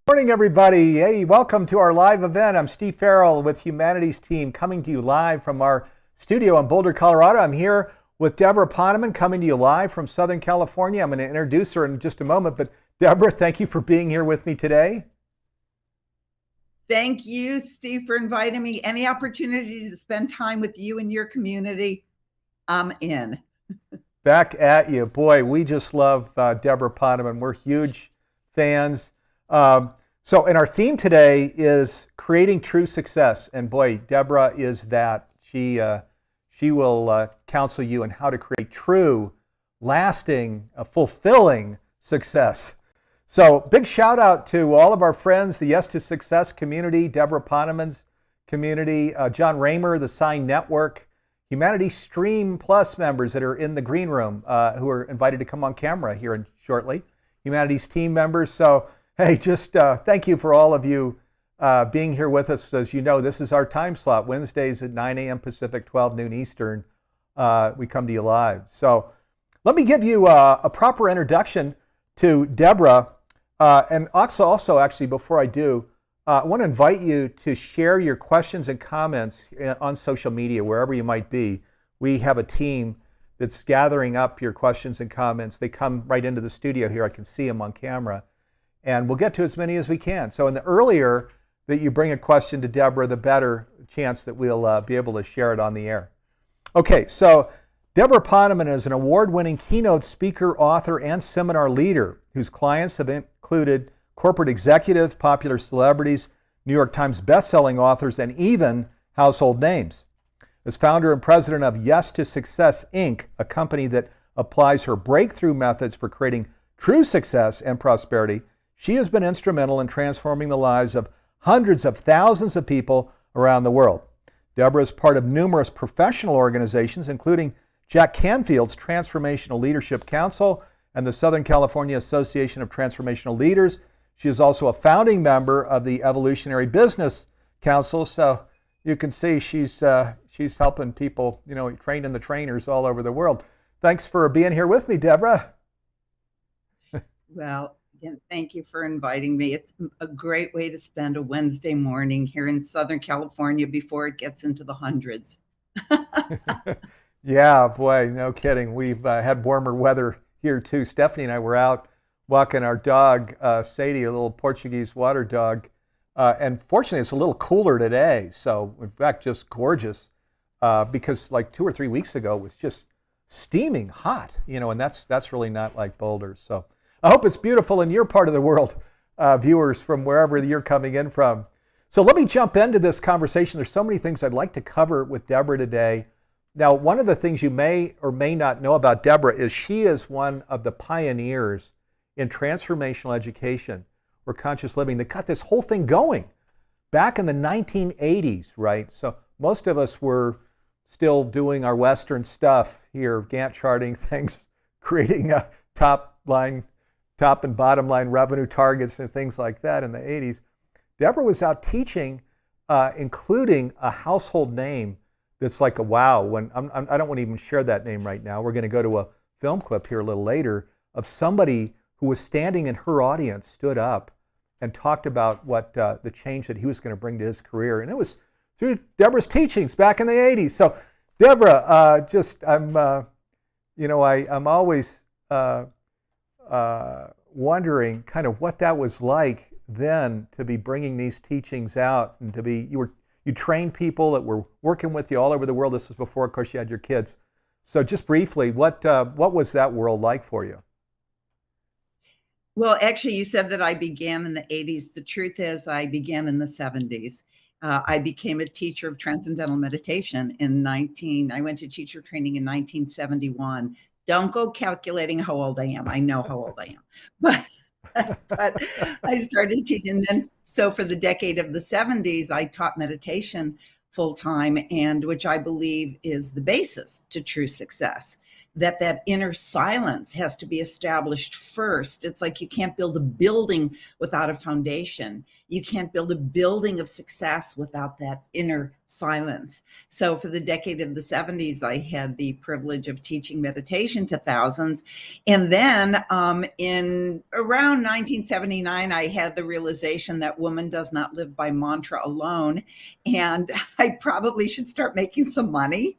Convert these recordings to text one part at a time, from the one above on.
Morning, everybody. Hey, welcome to our live event. I'm Steve Farrell with Humanities Team coming to you live from our studio in Boulder, Colorado. I'm here with Debra Poneman coming to you live from Southern California. I'm going to introduce her in just a moment, but Debra, thank you for being here with me today. Thank you, Steve, for inviting me. Any opportunity to spend time with you and your community, I'm in. Back at you. Boy, we just love Debra Poneman. We're huge fans. And our theme today is creating true success. And boy, Debra is that. She will counsel you on how to create true, lasting, fulfilling success. So big shout out to all of our friends, the Yes to Success community, Debra Poneman's community, John Raymer, the Sign Network, Humanities Stream Plus members that are in the green room who are invited to come on camera here shortly, Humanities team members. So hey, just thank you for all of you being here with us. As you know, this is our time slot, Wednesdays at 9 a.m. Pacific, 12 noon Eastern. We come to you live. So let me give you a proper introduction to Debra. And also, actually, before I do, I want to invite you to share your questions and comments on social media, wherever you might be. We have a team that's gathering up your questions and comments. They come right into the studio here. I can see them on camera. And we'll get to as many as we can. So the earlier that you bring a question to Debra, the better chance that we'll be able to share it on the air. Okay, so Debra Poneman is an award-winning keynote speaker, author, and seminar leader whose clients have included corporate executives, popular celebrities, New York Times best-selling authors, and even household names. As founder and president of Yes to Success, Inc., a company that applies her breakthrough methods for creating true success and prosperity, she has been instrumental in transforming the lives of hundreds of thousands of people around the world. Debra is part of numerous professional organizations, including Jack Canfield's Transformational Leadership Council and the Southern California Association of Transformational Leaders. She is also a founding member of the Evolutionary Business Council. So you can see she's helping people, training the trainers all over the world. Thanks for being here with me, Debra. Well, again, thank you for inviting me. It's a great way to spend a Wednesday morning here in Southern California before it gets into the hundreds. Yeah, boy, no kidding. We've had warmer weather here too. Stephanie and I were out walking our dog, Sadie, a little Portuguese water dog. And fortunately, it's a little cooler today. So, in fact, just gorgeous because like 2 or 3 weeks ago, it was just steaming hot, and that's really not like Boulder. So I hope it's beautiful in your part of the world, viewers from wherever you're coming in from. So let me jump into this conversation. There's so many things I'd like to cover with Debra today. Now, one of the things you may or may not know about Debra is she is one of the pioneers in transformational education or conscious living that got this whole thing going back in the 1980s, right? So most of us were still doing our Western stuff here, Gantt charting things, creating a top and bottom line revenue targets and things like that in the 80s. Debra was out teaching, including a household name that's like a wow. I don't want to even share that name right now. We're going to go to a film clip here a little later of somebody who was standing in her audience, stood up and talked about what the change that he was going to bring to his career. And it was through Debra's teachings back in the 80s. So Debra, I'm always wondering kind of what that was like then to be bringing these teachings out and to be, you trained people that were working with you all over the world. This was before, of course, you had your kids. So just briefly, what was that world like for you? Well, actually, you said that I began in the 80s. The truth is I began in the 70s. I became a teacher of transcendental meditation I went to teacher training in 1971. Don't go calculating how old I am. I know how old I am. But I started teaching then. So for the decade of the 70s, I taught meditation full time, and which I believe is the basis to true success. that inner silence has to be established first. It's like you can't build a building without a foundation. You can't build a building of success without that inner silence. So for the decade of the 70s, I had the privilege of teaching meditation to thousands. And then in around 1979, I had the realization that woman does not live by mantra alone. And I probably should start making some money.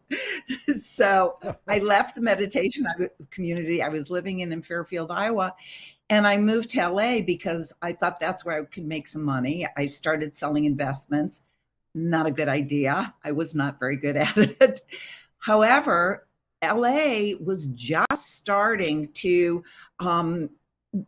So I left the meditation community I was living in Fairfield, Iowa, and I moved to LA because I thought that's where I could make some money. I started selling investments. Not a good idea. I was not very good at it. However, LA was just starting to,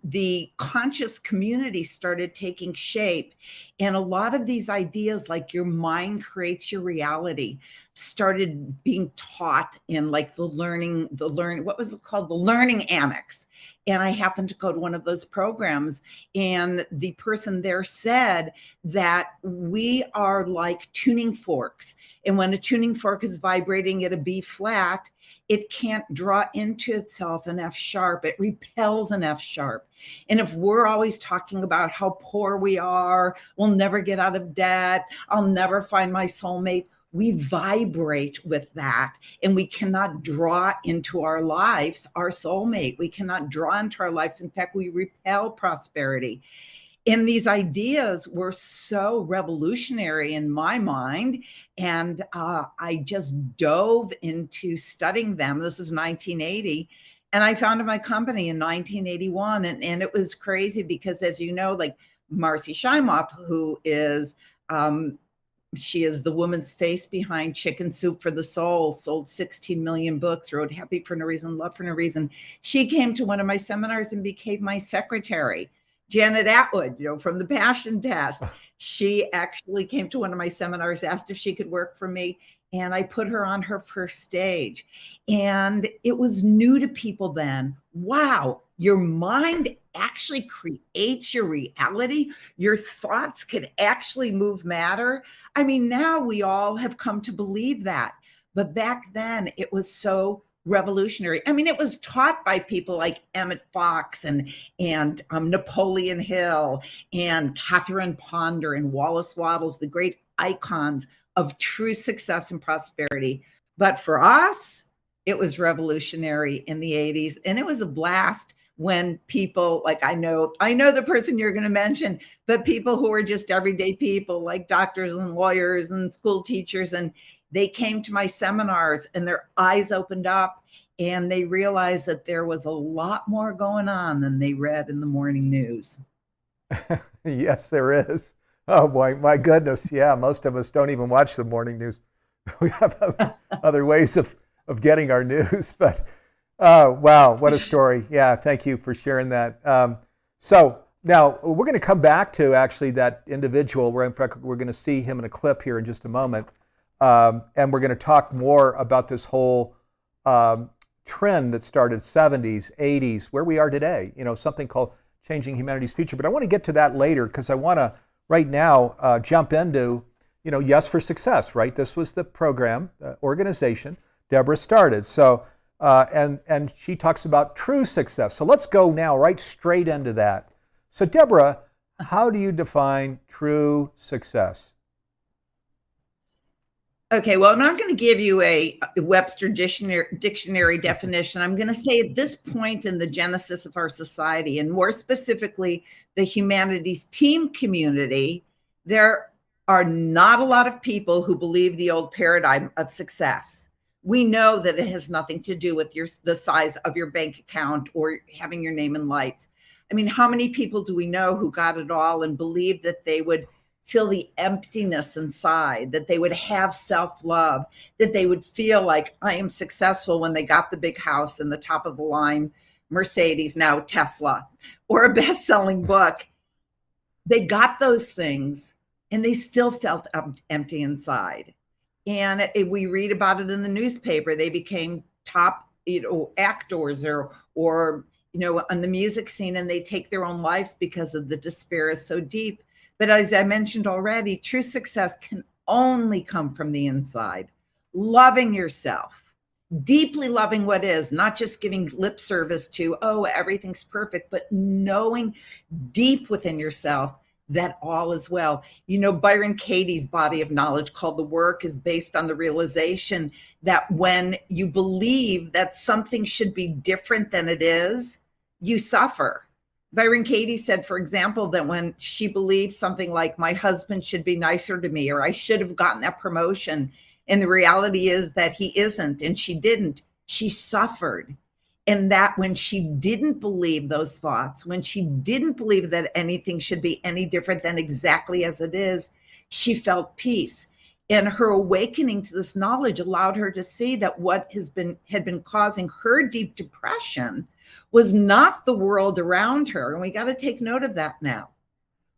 the conscious community started taking shape. And a lot of these ideas, like your mind creates your reality, started being taught in like the learning, what was it called? The learning annex. And I happened to go to one of those programs, and the person there said that we are like tuning forks. And when a tuning fork is vibrating at a B flat, it can't draw into itself an F sharp. It repels an F sharp. And if we're always talking about how poor we are, we'll never get out of debt, I'll never find my soulmate, we vibrate with that, and we cannot draw into our lives our soulmate. We cannot draw into our lives. In fact, we repel prosperity. And these ideas were so revolutionary in my mind. And I just dove into studying them. This was 1980. And I founded my company in 1981. And it was crazy because, as you know, like Marcy Shimoff, who is, she is the woman's face behind Chicken Soup for the Soul, sold 16 million books, wrote Happy for No Reason, Love for No Reason. She came to one of my seminars and became my secretary. Janet Atwood, from the Passion Test, she actually came to one of my seminars, asked if she could work for me, and I put her on her first stage. And it was new to people then. Wow, your mind actually creates your reality. Your thoughts can actually move matter. I mean, now we all have come to believe that. But back then, it was so revolutionary. I mean, it was taught by people like Emmett Fox and Napoleon Hill and Catherine Ponder and Wallace Wattles, the great icons of true success and prosperity. But for us, it was revolutionary in the 80s, and it was a blast when people like, I know the person you're going to mention, but people who are just everyday people like doctors and lawyers and school teachers, and they came to my seminars and their eyes opened up and they realized that there was a lot more going on than they read in the morning news. Yes, there is. Oh boy, my goodness. Yeah, most of us don't even watch the morning news. We have other ways of getting our news, but wow, what a story. Yeah, thank you for sharing that. So now we're going to come back to actually that individual. In fact, we're going to see him in a clip here in just a moment. And we're going to talk more about this whole trend that started 70s, 80s, where we are today, something called Changing Humanity's Future. But I want to get to that later because I want to right now jump into, Yes for Success, right? This was the program, organization Debra started. So, and she talks about true success. So let's go now right straight into that. So Debra, how do you define true success? Okay, well, I'm not going to give you a Webster dictionary definition. I'm going to say at this point in the genesis of our society, and more specifically, the humanities team community, there are not a lot of people who believe the old paradigm of success. We know that it has nothing to do with the size of your bank account or having your name in lights. I mean, how many people do we know who got it all and believed that they would feel the emptiness inside, that they would have self-love, that they would feel like I am successful when they got the big house and the top of the line Mercedes, now Tesla, or a best-selling book. They got those things and they still felt empty inside. And we read about it in the newspaper. They became top, actors or on the music scene, and they take their own lives because of the despair is so deep. But as I mentioned already, true success can only come from the inside. Loving yourself deeply loving what is, not just giving lip service to, oh, everything's perfect, but knowing deep within yourself that all is well. You know, Byron Katie's body of knowledge called The Work is based on the realization that when you believe that something should be different than it is, you suffer. Byron Katie said, for example, that when she believed something like, my husband should be nicer to me, or I should have gotten that promotion, and the reality is that he isn't, and she didn't, she suffered. And that when she didn't believe those thoughts, when she didn't believe that anything should be any different than exactly as it is, she felt peace. And her awakening to this knowledge allowed her to see that what had been causing her deep depression was not the world around her. And we got to take note of that now.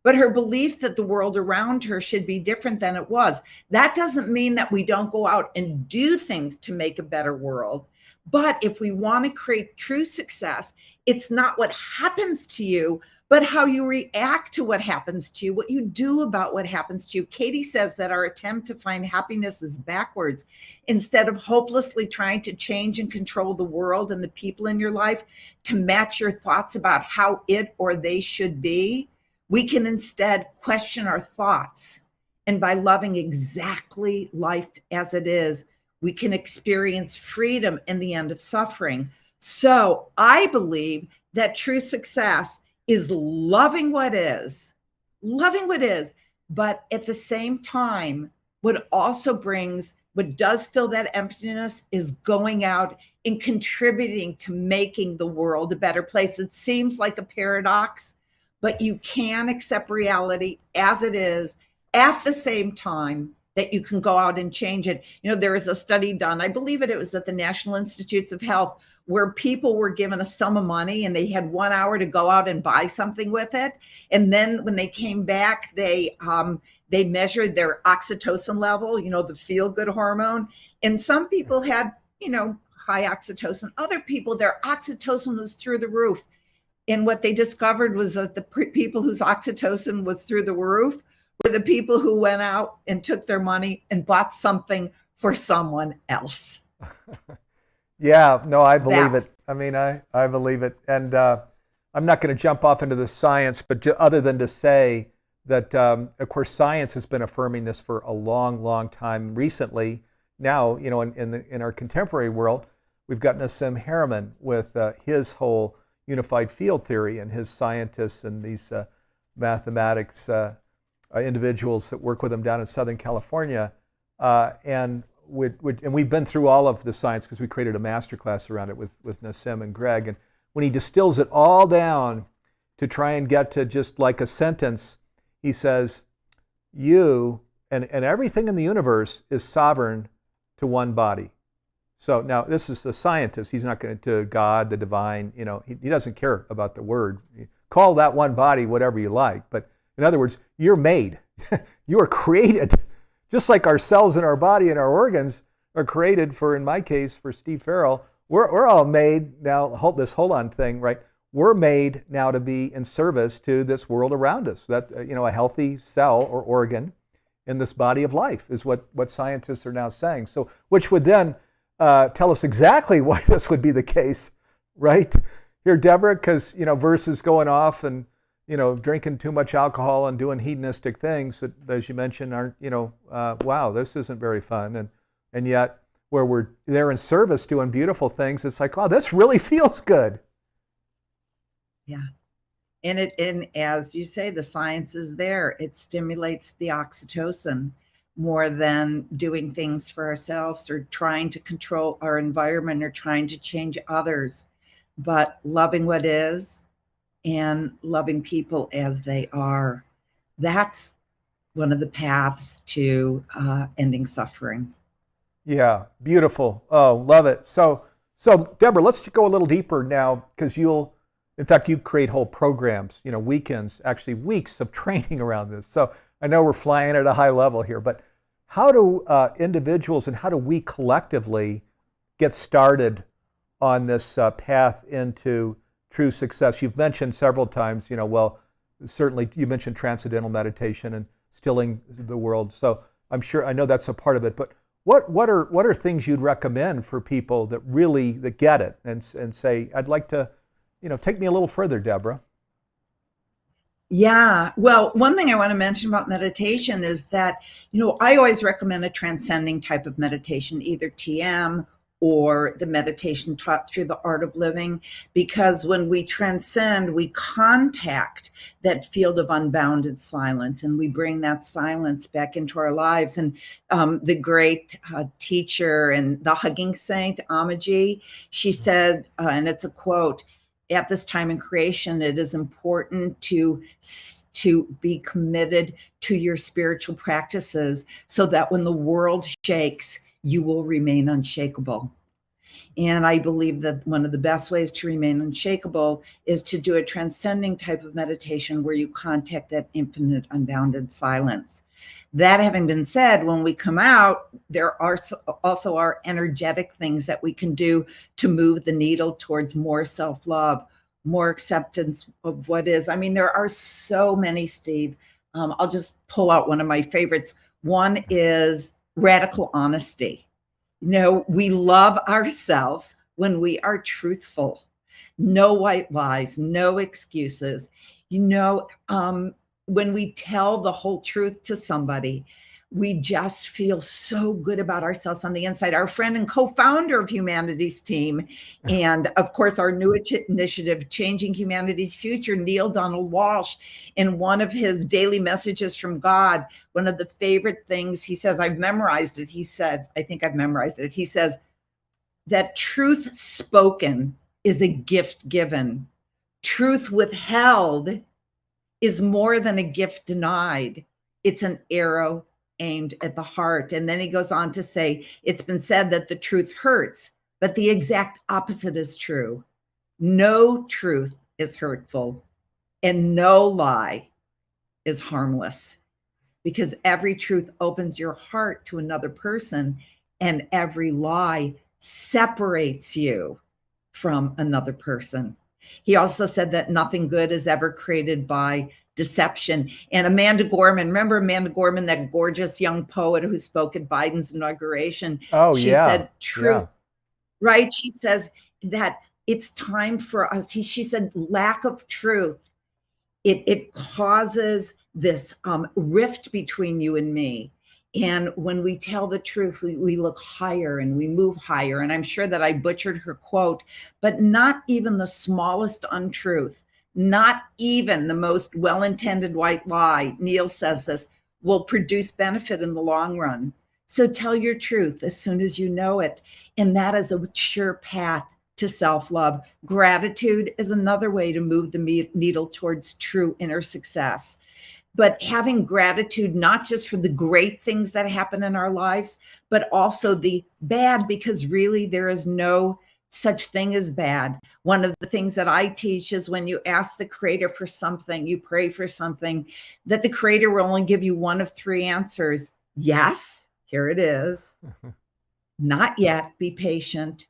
But her belief that the world around her should be different than it was. That doesn't mean that we don't go out and do things to make a better world. But if we want to create true success, it's not what happens to you, but how you react to what happens to you, what you do about what happens to you. Katie says that our attempt to find happiness is backwards. Instead of hopelessly trying to change and control the world and the people in your life to match your thoughts about how it or they should be, we can instead question our thoughts. And by loving exactly life as it is, we can experience freedom and the end of suffering. So I believe that true success is loving what is, but at the same time, what does fill that emptiness is going out and contributing to making the world a better place. It seems like a paradox, but you can accept reality as it is at the same time that you can go out and change it. You know, there is a study done, I believe it was at the National Institutes of Health, where people were given a sum of money and they had 1 hour to go out and buy something with it. And then when they came back, they measured their oxytocin level, you know, the feel-good hormone. And some people had, you know, high oxytocin. Other people, their oxytocin was through the roof. And what they discovered was that the people whose oxytocin was through the roof were the people who went out and took their money and bought something for someone else. Yeah, no, I believe it. I mean, I believe it. And I'm not going to jump off into the science, but other than to say that, of course, science has been affirming this for a long, long time. Recently, now, you know, in our contemporary world, we've got Nassim Haramein with his whole unified field theory and his scientists and these mathematics individuals that work with him down in Southern California. And we've been through all of the science because we created a masterclass around it with Nassim and Greg. And when he distills it all down to try and get to just like a sentence, he says, you and everything in the universe is sovereign to one body. So now this is a scientist. He's not going to God, the divine, you know, he doesn't care about the word. Call that one body whatever you like. But in other words, you're made. You are created. Just like our cells in our body and our organs are created for, in my case, for Steve Farrell, we're all made now, this hold on thing, right? We're made now to be in service to this world around us. That, you know, a healthy cell or organ in this body of life is what scientists are now saying. So, which would then tell us exactly why this would be the case, right? Here, Debra, because, you know, versus going off and, you know, drinking too much alcohol and doing hedonistic things that, as you mentioned, aren't, you know, wow, this isn't very fun. And yet, where we're there in service doing beautiful things, it's like, oh, this really feels good. Yeah. And as you say, the science is there. It stimulates the oxytocin more than doing things for ourselves or trying to control our environment or trying to change others, but loving what is and loving people as they are. That's one of the paths to ending suffering. Yeah, beautiful. Oh, love it. So Debra, let's go a little deeper now, because in fact, you create whole programs, you know, weekends, actually weeks of training around this. So I know we're flying at a high level here, but how do individuals and how do we collectively get started on this path into true success? You've mentioned several times, you know, well, certainly you mentioned transcendental meditation and stilling the world. So I know that's a part of it, but what are things you'd recommend for people that really that get it and say, I'd like to, take me a little further, Deborah? Yeah. Well, one thing I want to mention about meditation is that, I always recommend a transcending type of meditation, either TM or the meditation taught through the art of living, because when we transcend, we contact that field of unbounded silence and we bring that silence back into our lives. And the great teacher and the hugging saint, Amaji, she said, and it's a quote, at this time in creation, it is important to be committed to your spiritual practices so that when the world shakes, you will remain unshakable. And I believe that one of the best ways to remain unshakable is to do a transcending type of meditation where you contact that infinite, unbounded silence. That having been said, when we come out, there are also our energetic things that we can do to move the needle towards more self-love, more acceptance of what is. I mean, there are so many, Steve. I'll just pull out one of my favorites. One is radical honesty. We love ourselves when we are truthful. No white lies, no excuses. When we tell the whole truth to somebody, we just feel so good about ourselves on the inside. Our friend and co-founder of Humanity's Team, and of course, our new initiative, Changing Humanity's Future, Neil Donald Walsh, in one of his daily messages from God, one of the favorite things he says, I've memorized it. He says, I think I've memorized it. He says that truth spoken is a gift given. Truth withheld is more than a gift denied. It's an arrow aimed at the heart. And then he goes on to say, it's been said that the truth hurts, but the exact opposite is true. No truth is hurtful and no lie is harmless, because every truth opens your heart to another person and every lie separates you from another person. He also said that nothing good is ever created by deception. And Amanda Gorman, remember Amanda Gorman, that gorgeous young poet who spoke at Biden's inauguration? Oh, She yeah. said, truth, right? She says that it's time for us. She said, lack of truth, it causes this rift between you and me. And when we tell the truth, we look higher and we move higher. And I'm sure that I butchered her quote, but not even the smallest untruth, not even the most well-intended white lie, Neil says this, will produce benefit in the long run. So tell your truth as soon as you know it. And that is a sure path to self-love. Gratitude is another way to move the needle towards true inner success. But having gratitude, not just for the great things that happen in our lives, but also the bad, because really there is no such thing as bad. One of the things that I teach is when you ask the Creator for something, you pray for something, that the Creator will only give you one of three answers. Yes, here it is. Not yet, be patient.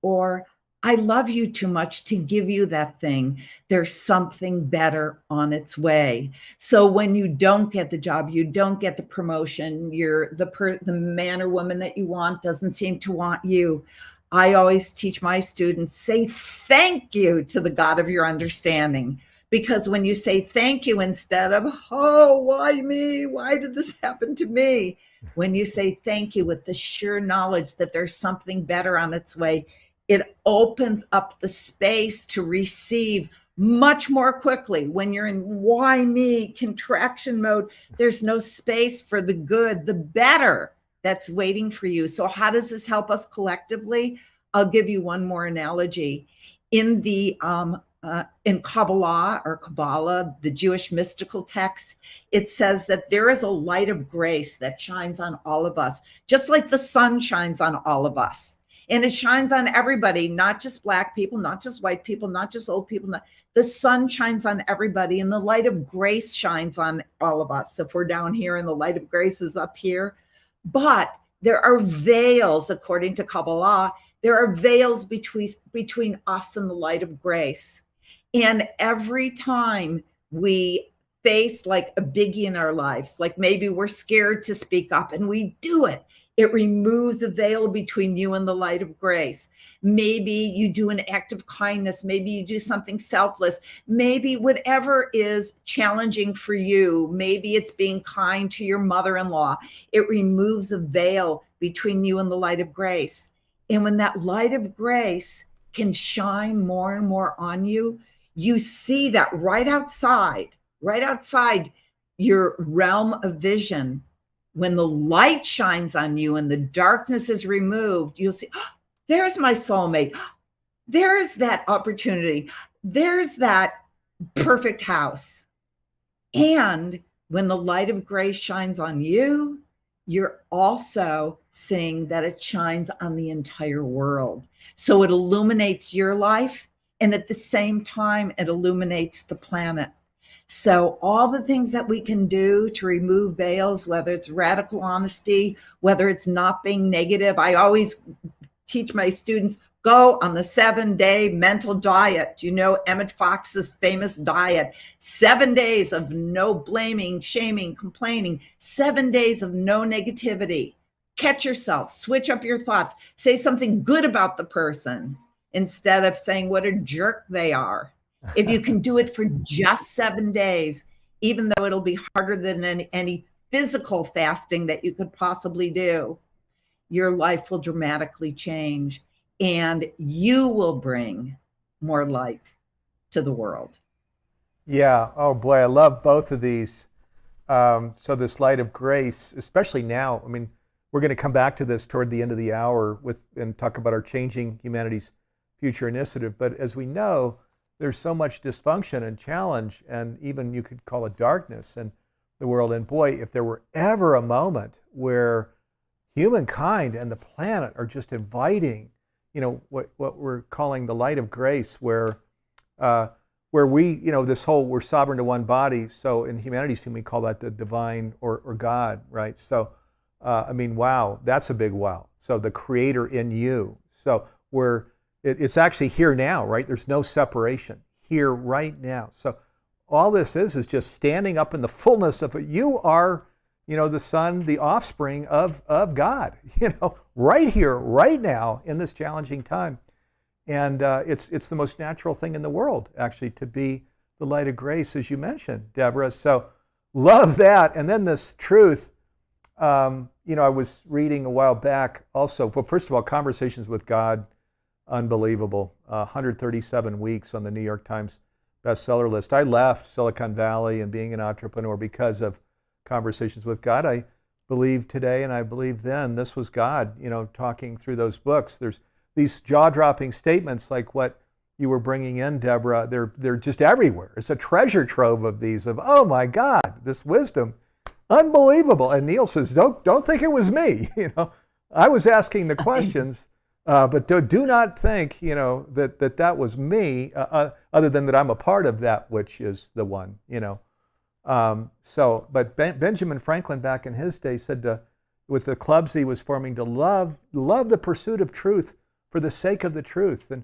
Or I love you too much to give you that thing. There's something better on its way. So when you don't get the job, you don't get the promotion, the man or woman that you want doesn't seem to want you, I always teach my students, say thank you to the God of your understanding. Because when you say thank you instead of, oh, why me? Why did this happen to me? When you say thank you with the sure knowledge that there's something better on its way, it opens up the space to receive much more quickly. When you're in why me contraction mode, there's no space for the good, the better that's waiting for you. So how does this help us collectively? I'll give you one more analogy. In the in Kabbalah, the Jewish mystical text, it says that there is a light of grace that shines on all of us, just like the sun shines on all of us. And it shines on everybody, not just Black people, not just white people, not just old people. The sun shines on everybody, and the light of grace shines on all of us. If we're down here and the light of grace is up here, but there are veils, according to Kabbalah, there are veils between us and the light of grace. And every time we face like a biggie in our lives, like maybe we're scared to speak up and we do it, It removes the veil between you and the light of grace. Maybe you do an act of kindness. Maybe you do something selfless. Maybe whatever is challenging for you, maybe it's being kind to your mother-in-law. It removes the veil between you and the light of grace. And when that light of grace can shine more and more on you, you see that right outside your realm of vision. When the light shines on you and the darkness is removed, you'll see, oh, there's my soulmate. There's that opportunity. There's that perfect house. And when the light of grace shines on you, you're also seeing that it shines on the entire world. So it illuminates your life, and at the same time, it illuminates the planet. So all the things that we can do to remove veils, whether it's radical honesty, whether it's not being negative. I always teach my students, go on the 7-day mental diet. You know, Emmett Fox's famous diet, 7 days of no blaming, shaming, complaining, 7 days of no negativity. Catch yourself, switch up your thoughts, say something good about the person instead of saying what a jerk they are. If you can do it for just 7 days, even though it'll be harder than any physical fasting that you could possibly do, your life will dramatically change and you will bring more light to the world. Yeah. Oh boy, I love both of these. So this light of grace, especially now, I mean, we're going to come back to this toward the end of the hour and talk about our Changing Humanity's Future initiative. But as we know, there's so much dysfunction and challenge, and even you could call it darkness in the world. And boy, if there were ever a moment where humankind and the planet are just inviting, you know, what we're calling the light of grace, where we, you know, this whole, we're sovereign to one body. So in humanity's team, we call that the divine or God, right? So, I mean, wow, that's a big wow. So the creator in you. So it's actually here now, right? There's no separation, here right now. So all this is just standing up in the fullness of it. You are, you know, the son, the offspring of God, you know, right here, right now in this challenging time. And it's the most natural thing in the world, actually, to be the light of grace, as you mentioned, Debra. So love that. And then this truth, you know, I was reading a while back also, well, first of all, Conversations with God, unbelievable. 137 weeks on the New York Times bestseller list. I left Silicon Valley and being an entrepreneur because of Conversations with God. I believe today, and I believe then, this was God, you know, talking through those books. There's these jaw-dropping statements like what you were bringing in, Debra. They're just everywhere. It's a treasure trove of these, of, oh my God, this wisdom, unbelievable. And Neil says, don't think it was me. You know, I was asking the questions. But do not think, you know, that was me, other than that I'm a part of that which is the one, you know. But Benjamin Franklin back in his day said with the clubs he was forming to love the pursuit of truth for the sake of the truth. And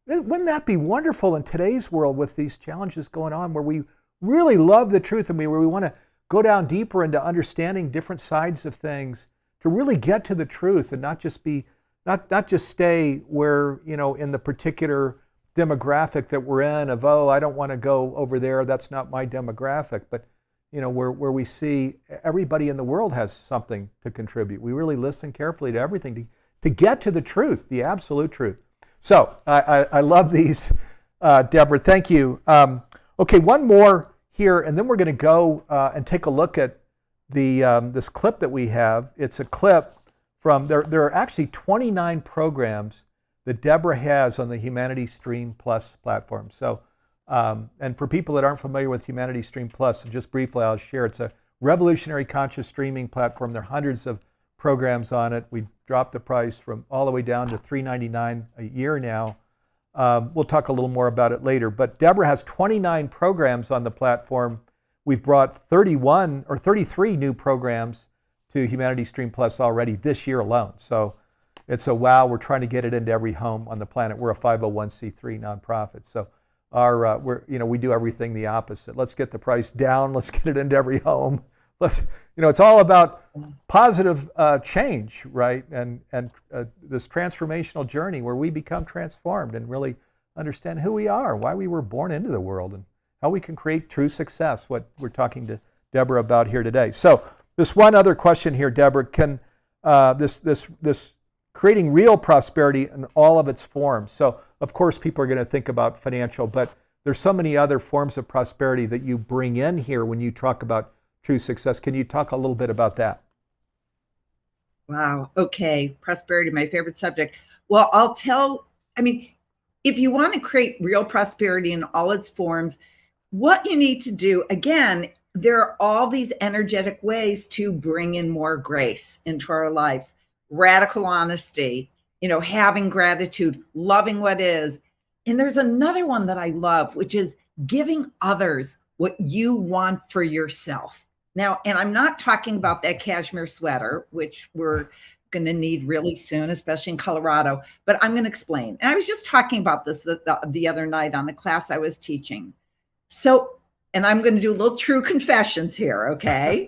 wouldn't that be wonderful in today's world with these challenges going on, where we really love the truth and where we want to go down deeper into understanding different sides of things to really get to the truth and not just stay where, you know, in the particular demographic that we're in of, oh, I don't want to go over there, that's not my demographic, but, you know, where we see everybody in the world has something to contribute. We really listen carefully to everything to get to the truth, the absolute truth. So I love these, Debra, thank you. Okay, one more here, and then we're going to go and take a look at this clip that we have. It's a clip from, there are actually 29 programs that Debra has on the Humanity Stream Plus platform. So, and for people that aren't familiar with Humanity Stream Plus, just briefly I'll share, it's a revolutionary conscious streaming platform. There are hundreds of programs on it. We dropped the price from all the way down to $3.99 a year now. We'll talk a little more about it later, but Debra has 29 programs on the platform. We've brought 33 new programs to Humanity Stream Plus already this year alone. So it's a wow. We're trying to get it into every home on the planet. We're a 501c3 nonprofit. So we do everything the opposite. Let's get the price down. Let's get it into every home. it's all about positive change, right? And this transformational journey where we become transformed and really understand who we are, why we were born into the world, and how we can create true success, what we're talking to Debra about here today. So this one other question here, Debra, can this creating real prosperity in all of its forms. So of course people are going to think about financial, but there's so many other forms of prosperity that you bring in here when you talk about true success. Can you talk a little bit about that? Wow. Okay. Prosperity, my favorite subject. Well, if you want to create real prosperity in all its forms, what you need to do, again, there are all these energetic ways to bring in more grace into our lives. Radical honesty, having gratitude, loving what is. And there's another one that I love, which is giving others what you want for yourself. Now, and I'm not talking about that cashmere sweater, which we're going to need really soon, especially in Colorado, but I'm going to explain. And I was just talking about this the other night on a class I was teaching. So, and I'm going to do a little true confessions here, okay?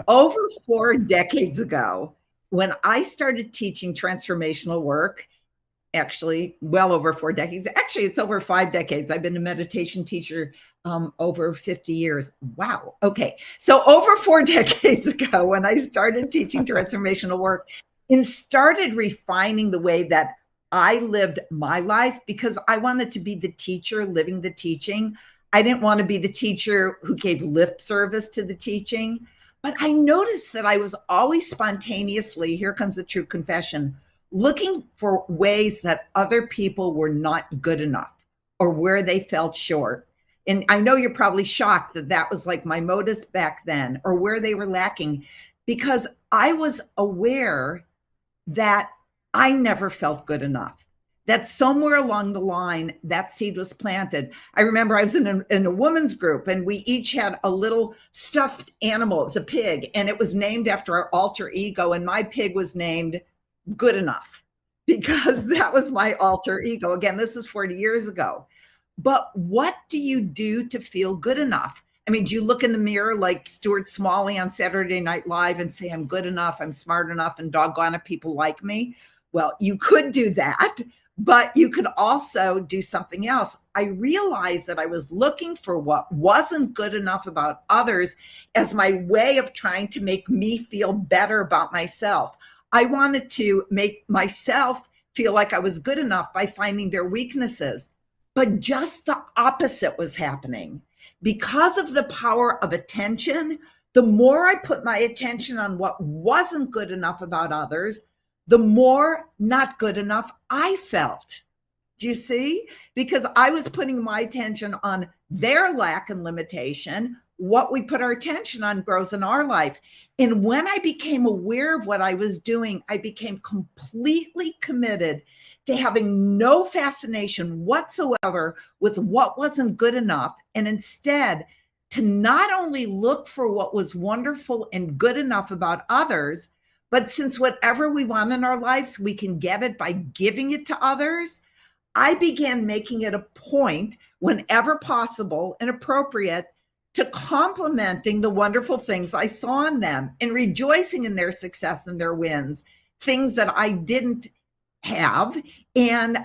Over 4 decades ago, when I started teaching transformational work, actually well over 4 decades. Actually, it's over 5 decades. I've been a meditation teacher over 50 years. Wow. Okay. So over 4 decades ago, when I started teaching transformational work and started refining the way that I lived my life, because I wanted to be the teacher living the teaching. I didn't want to be the teacher who gave lip service to the teaching. But I noticed that I was always spontaneously, here comes the true confession, looking for ways that other people were not good enough or where they felt short. And I know you're probably shocked that that was like my modus back then, or where they were lacking, because I was aware that I never felt good enough. That somewhere along the line, that seed was planted. I remember I was in a women's group, and we each had a little stuffed animal. It was a pig, and it was named after our alter ego. And my pig was named Good Enough, because that was my alter ego. Again, this is 40 years ago. But what do you do to feel good enough? I mean, do you look in the mirror like Stuart Smalley on Saturday Night Live and say, I'm good enough, I'm smart enough, and doggone it, people like me? Well, you could do that, but you could also do something else. I realized that I was looking for what wasn't good enough about others as my way of trying to make me feel better about myself. I wanted to make myself feel like I was good enough by finding their weaknesses. But just the opposite was happening. Because of the power of attention, the more I put my attention on what wasn't good enough about others, the more not good enough I felt. Do you see? Because I was putting my attention on their lack and limitation. What we put our attention on grows in our life. And when I became aware of what I was doing, I became completely committed to having no fascination whatsoever with what wasn't good enough. And instead, to not only look for what was wonderful and good enough about others, but since whatever we want in our lives, we can get it by giving it to others, I began making it a point, whenever possible and appropriate, to complimenting the wonderful things I saw in them and rejoicing in their success and their wins, things that I didn't have, and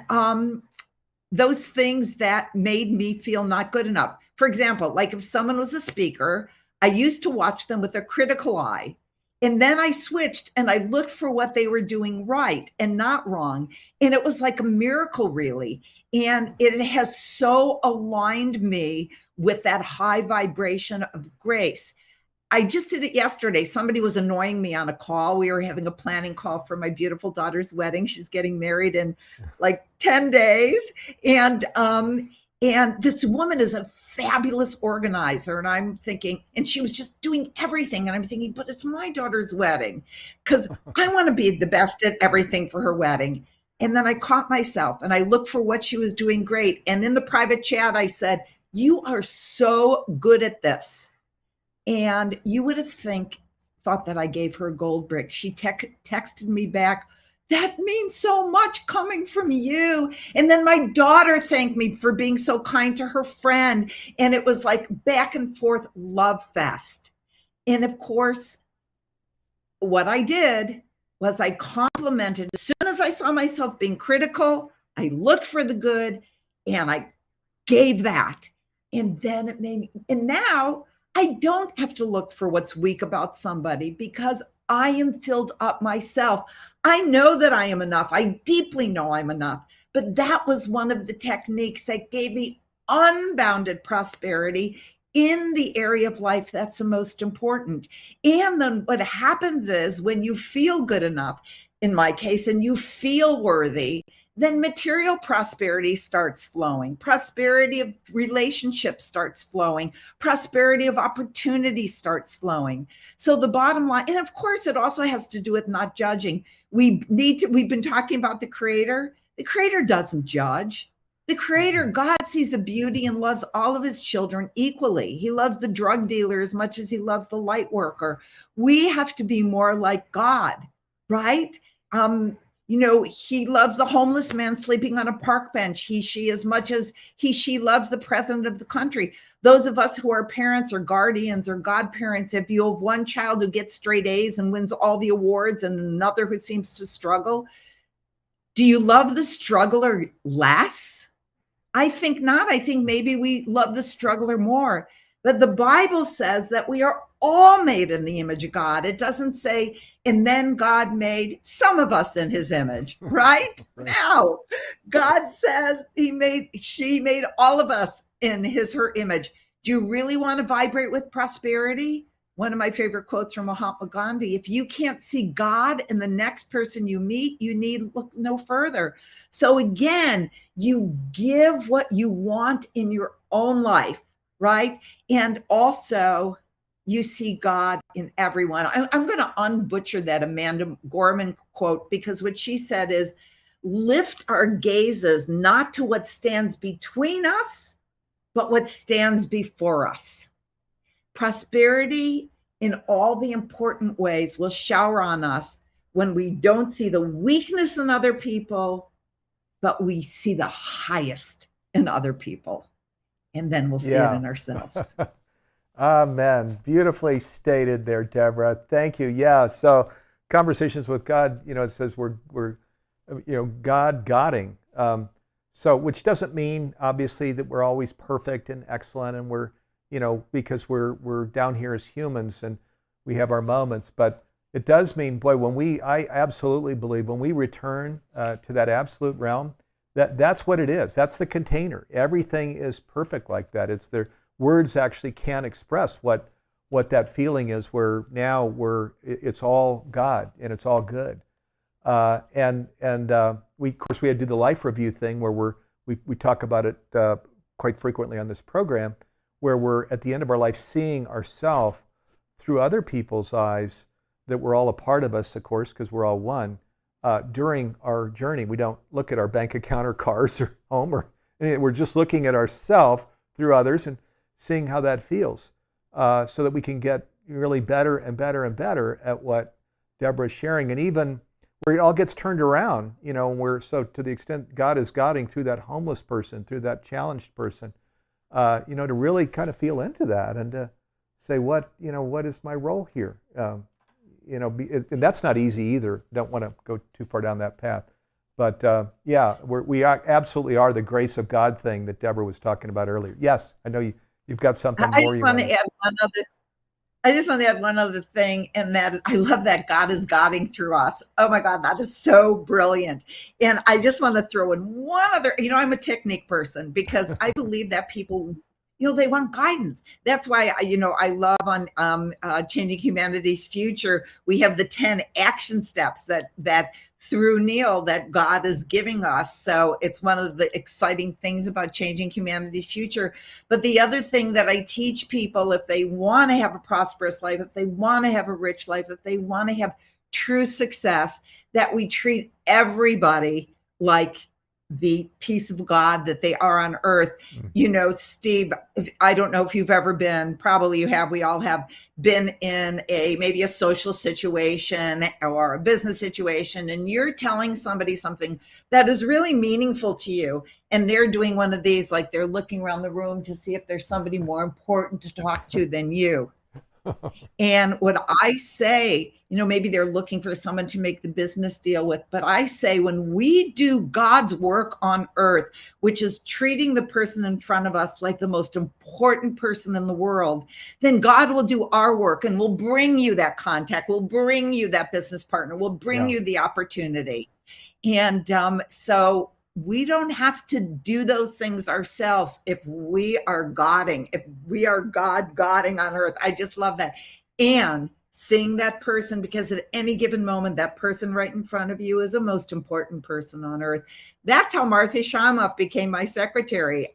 those things that made me feel not good enough. For example, like if someone was a speaker, I used to watch them with a critical eye. And then I switched and I looked for what they were doing right and not wrong. And it was like a miracle, really. And it has so aligned me with that high vibration of grace. I just did it yesterday. Somebody was annoying me on a call. We were having a planning call for my beautiful daughter's wedding. She's getting married in like 10 days. And this woman is a fabulous organizer. And I'm thinking, and she was just doing everything. And I'm thinking, but it's my daughter's wedding, because I want to be the best at everything for her wedding. And then I caught myself and I looked for what she was doing great. And in the private chat, I said, you are so good at this. And you would have thought that I gave her a gold brick. She texted me back, that means so much coming from you. And then my daughter thanked me for being so kind to her friend. And it was like back and forth love fest. And of course, what I did was I complimented. As soon as I saw myself being critical, I looked for the good and I gave that. And then it made me, and now I don't have to look for what's weak about somebody because I am filled up myself. I know that I am enough. I deeply know I'm enough. But that was one of the techniques that gave me unbounded prosperity in the area of life that's the most important. And then what happens is when you feel good enough, in my case, and you feel worthy, then material prosperity starts flowing. Prosperity of relationships starts flowing. Prosperity of opportunity starts flowing. So the bottom line, and of course, it also has to do with not judging. We've been talking about the creator. The creator doesn't judge. The creator, God, sees the beauty and loves all of his children equally. He loves the drug dealer as much as he loves the light worker. We have to be more like God, right? He loves the homeless man sleeping on a park bench, she, as much as she loves the president of the country. Those of us who are parents or guardians or godparents, if you have one child who gets straight A's and wins all the awards and another who seems to struggle, do you love the struggler less? I think not. I think maybe we love the struggler more. But the Bible says that we are all made in the image of God. It doesn't say, and then God made some of us in his image, right? Now, God says she made all of us in her image. Do you really want to vibrate with prosperity? One of my favorite quotes from Mahatma Gandhi: if you can't see God in the next person you meet, you need look no further. So again, you give what you want in your own life, right? And also you see God in everyone. I'm going to unbutcher that Amanda Gorman quote, because what she said is, lift our gazes not to what stands between us, but what stands before us. Prosperity in all the important ways will shower on us when we don't see the weakness in other people, but we see the highest in other people. And then we'll see it in ourselves. Amen. Beautifully stated there, Debra. Thank you. Yeah. So conversations with God, it says we're God-godding. So which doesn't mean obviously that we're always perfect and excellent and we're, because we're down here as humans and we have our moments, but it does mean, boy, I absolutely believe when we return to that absolute realm, that's what it is. That's the container. Everything is perfect like that. It's the words actually can't express what that feeling is. Where now it's all God and it's all good. We of course we had to do the life review thing where we talk about it quite frequently on this program, where we're at the end of our life seeing ourselves through other people's eyes, that we're all a part of us, of course, because we're all one. During our journey, we don't look at our bank account or cars or home or anything. We're just looking at ourselves through others and seeing how that feels, so that we can get really better and better and better at what Debra's sharing, and even where it all gets turned around, so to the extent God is guiding through that homeless person, through that challenged person, to really kind of feel into that and to say, what is my role here? And that's not easy either. Don't want to go too far down that path. But we absolutely are the grace of God thing that Debra was talking about earlier. Yes, I know you've got something more. I just want to add one other thing, and that is, I love that God is guiding through us. Oh my God, that is so brilliant. And I just want to throw in one other, I'm a technique person because I believe that people, they want guidance. That's why I love on Changing Humanity's Future, we have the 10 action steps that through Neil that God is giving us. So it's one of the exciting things about Changing Humanity's Future. But the other thing that I teach people, if they want to have a prosperous life, if they want to have a rich life, if they want to have true success, that we treat everybody like the peace of God that they are on earth. Steve, I don't know if you've ever been, probably you have, we all have been in maybe a social situation or a business situation, and you're telling somebody something that is really meaningful to you, and they're doing one of these, like they're looking around the room to see if there's somebody more important to talk to than you. And what I say, maybe they're looking for someone to make the business deal with, but I say when we do God's work on earth, which is treating the person in front of us like the most important person in the world, then God will do our work and will bring you that contact, will bring you that business partner, will bring you the opportunity. And so we don't have to do those things ourselves if we are Godding, if we are Godding on earth. I just love that. And seeing that person, because at any given moment, that person right in front of you is the most important person on earth. That's how Marcy Shamoff became my secretary.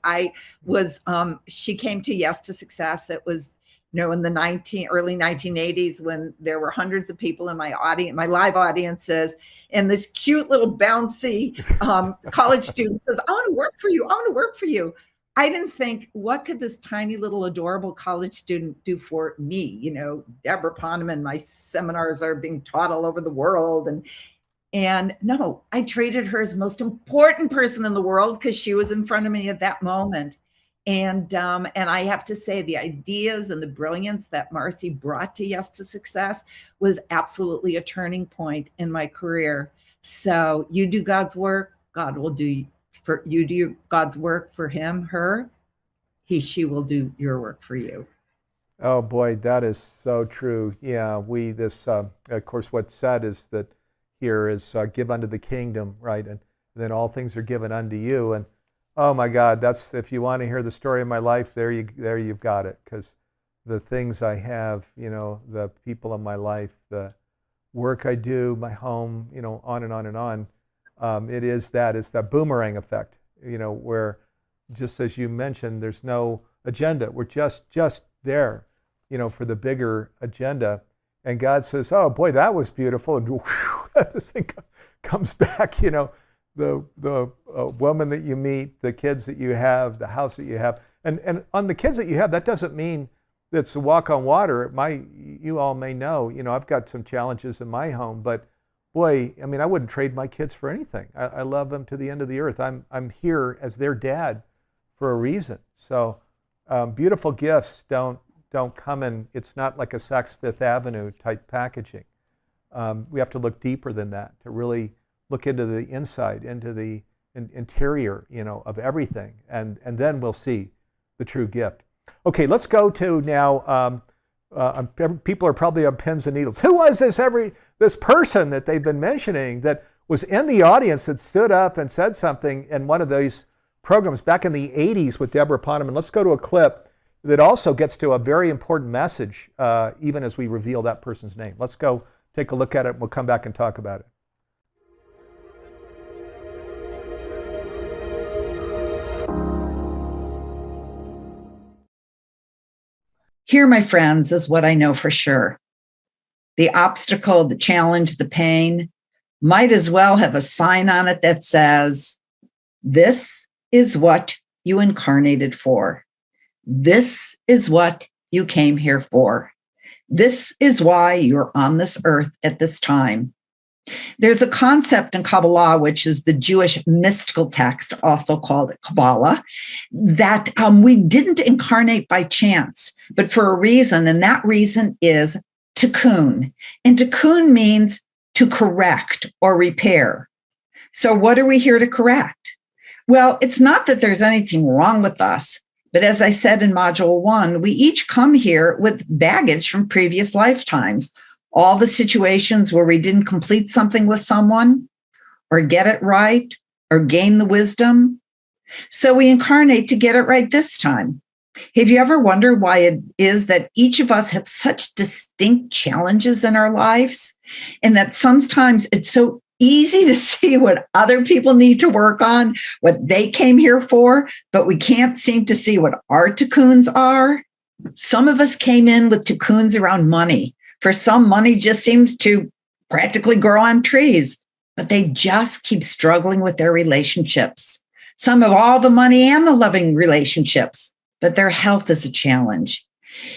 She came to Yes to Success. It was, in the early 1980s, when there were hundreds of people in my audience, my live audiences, and this cute little bouncy college student says, I want to work for you. I want to work for you. I didn't think, what could this tiny little adorable college student do for me? Debra Poneman, my seminars are being taught all over the world. And no, I treated her as the most important person in the world because she was in front of me at that moment. And I have to say, the ideas and the brilliance that Marcy brought to Yes to Success was absolutely a turning point in my career. So you do God's work, God will do for you. Do God's work for him, her, she will do your work for you. Oh boy, that is so true. Yeah, of course, what's said is that here is give unto the kingdom, right? And then all things are given unto you. And oh my God, if you want to hear the story of my life, there you've got it. Because the things I have, the people in my life, the work I do, my home, on and on and on. It's that boomerang effect, where just as you mentioned, there's no agenda. We're just there, for the bigger agenda. And God says, oh boy, that was beautiful. And whew, this thing comes back, the woman that you meet, the kids that you have, the house that you have. And on the kids that you have, that doesn't mean that's a walk on water. You all may know, I've got some challenges in my home, but boy, I wouldn't trade my kids for anything. I love them to the end of the earth. I'm here as their dad for a reason. So beautiful gifts don't come in. It's not like a Saks Fifth Avenue type packaging. We have to look deeper than that to really look into the inside, into the interior, of everything, and then we'll see the true gift. Okay, let's go to now. People are probably on pins and needles. Who was this person that they've been mentioning that was in the audience that stood up and said something in one of those programs back in the 80s with Debra Poneman? Let's go to a clip that also gets to a very important message, even as we reveal that person's name. Let's go take a look at it, and we'll come back and talk about it. Here, my friends, is what I know for sure. The obstacle, the challenge, the pain might as well have a sign on it that says, this is what you incarnated for. This is what you came here for. This is why you're on this earth at this time. There's a concept in Kabbalah, which is the Jewish mystical text, also called Kabbalah, that we didn't incarnate by chance, but for a reason, and that reason is tikkun. And tikkun means to correct or repair. So what are we here to correct? Well, it's not that there's anything wrong with us, but as I said in Module 1, we each come here with baggage from previous lifetimes. All the situations where we didn't complete something with someone, or get it right, or gain the wisdom. So we incarnate to get it right this time. Have you ever wondered why it is that each of us have such distinct challenges in our lives? And that sometimes it's so easy to see what other people need to work on, what they came here for, but we can't seem to see what our tikkuns are? Some of us came in with tikkuns around money. For some, money just seems to practically grow on trees, but they just keep struggling with their relationships. Some have all the money and the loving relationships, but their health is a challenge.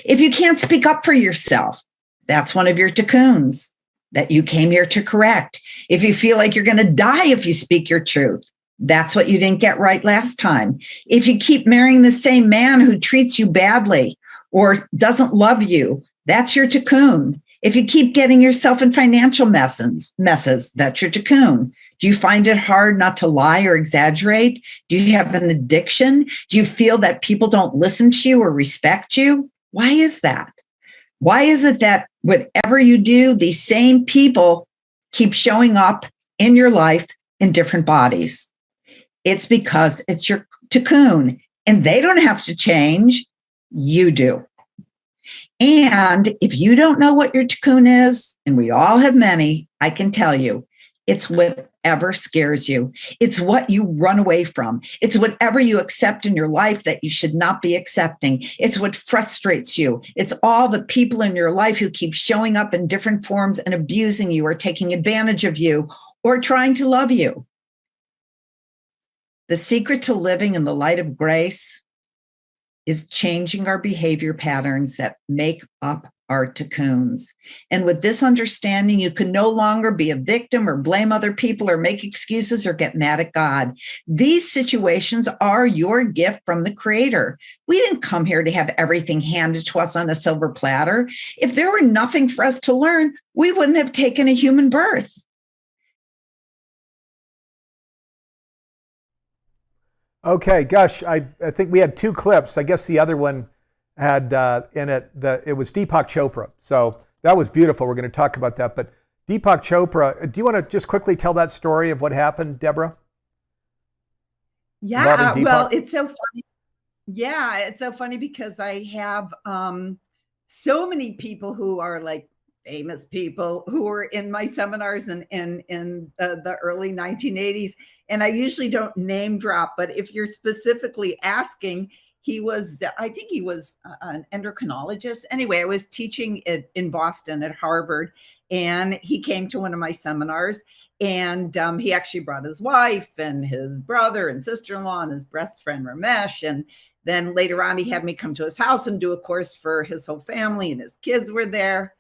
If you can't speak up for yourself, that's one of your tikkuns that you came here to correct. If you feel like you're going to die if you speak your truth, that's what you didn't get right last time. If you keep marrying the same man who treats you badly or doesn't love you, that's your cocoon. If you keep getting yourself in financial messes, that's your cocoon. Do you find it hard not to lie or exaggerate? Do you have an addiction? Do you feel that people don't listen to you or respect you? Why is that? Why is it that whatever you do, these same people keep showing up in your life in different bodies? It's because it's your cocoon, and they don't have to change. You do. And if you don't know what your cocoon is, and we all have many, I can tell you, it's whatever scares you. It's what you run away from. It's whatever you accept in your life that you should not be accepting. It's what frustrates you. It's all the people in your life who keep showing up in different forms and abusing you or taking advantage of you or trying to love you. The secret to living in the light of grace is changing our behavior patterns that make up our cocoons. And with this understanding, you can no longer be a victim or blame other people or make excuses or get mad at God. These situations are your gift from the Creator. We didn't come here to have everything handed to us on a silver platter. If there were nothing for us to learn, we wouldn't have taken a human birth. Okay, gosh, I think we had 2 clips. I guess the other one had in it, it was Deepak Chopra. So that was beautiful. We're going to talk about that. But Deepak Chopra, do you want to just quickly tell that story of what happened, Debra? Yeah, well, it's so funny. Yeah, it's so funny because I have so many people who are like famous people who were in my seminars in the early 1980s. And I usually don't name drop, but if you're specifically asking, I think he was an endocrinologist. Anyway, I was teaching in Boston at Harvard, and he came to one of my seminars, and he actually brought his wife and his brother and sister-in-law and his best friend Ramesh. And then later on, he had me come to his house and do a course for his whole family, and his kids were there.